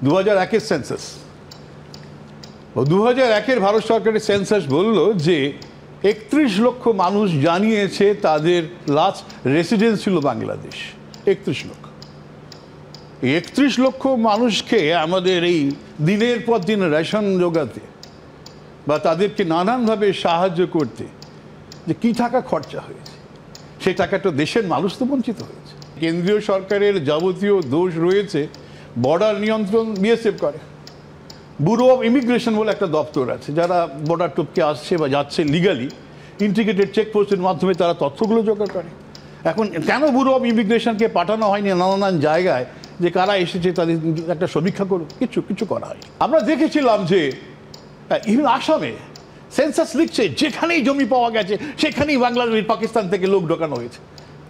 2001-এর census. 2001-এর Bharat সরকারের census বলল যে 31 লক্ষ মানুষ জানিয়েছে তাদের লাস্ট রেসিডেন্স ছিল বাংলাদেশ। 31 লক্ষ। 31 লক্ষ মানুষকে আমাদের এই দিনের পর দিন রেশন জোগাতে বা তাদেরকে নানানভাবে সাহায্য করতে যে কী টাকা খরচা হয়েছে, সেই টাকাটা দেশের মানুষ তো বঞ্চিত হয়েছে। কেন্দ্রীয় সরকারের যাবতীয় দোষ রয়েছে। বর্ডার নিয়ন্ত্রণ বিএসএফ করে। ব্যুরো অফ ইমিগ্রেশন বলে একটা দপ্তর আছে, যারা বর্ডার টপকে আসছে বা যাচ্ছে লিগালি, ইন্টিগ্রেটেড চেকপোস্টের মাধ্যমে তারা তথ্যগুলো জোগাড় করে। এখন কেন ব্যুরো অফ ইমিগ্রেশনকে পাঠানো হয়নি নানান জায়গায় যে কারা এসেছে তাদের একটা সমীক্ষা করুক, কিছু করা হয়। আমরা দেখেছিলাম যে ইভেন আসামে সেন্সাস লিখছে যেখানেই জমি পাওয়া গেছে সেখানেই বাংলাদেশ পাকিস্তান থেকে লোক ঢোকানো হয়েছে।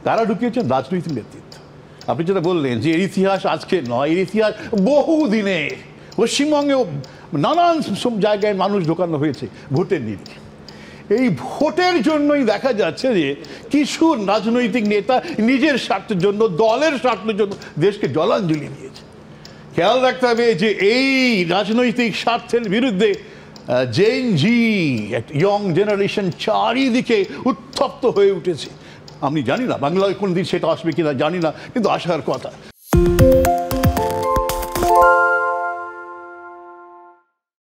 তারা ঢুকিয়েছেন রাজনৈতিক নেতৃত্ব। আপনি যেটা বললেন যে এর ইতিহাস আজকে নয়, এর ইতিহাস বহু দিনের। পশ্চিমবঙ্গেও নানান সব জায়গায় মানুষ ঢোকানো হয়েছে ভোটের নিরিখে। এই ভোটের জন্যই দেখা যাচ্ছে যে কিছু রাজনৈতিক নেতা নিজের স্বার্থের জন্য, দলের স্বার্থের জন্য দেশকে জলাঞ্জলি দিয়েছে। খেয়াল রাখতে হবে যে এই রাজনৈতিক স্বার্থের বিরুদ্ধে জেন জি, ইয়ং জেনারেশন চারিদিকে উত্তপ্ত হয়ে উঠেছে। আমি জানি না বাংলায় কোন দিন সেটা আসবে কিনা জানি না, কিন্তু আসার কথা।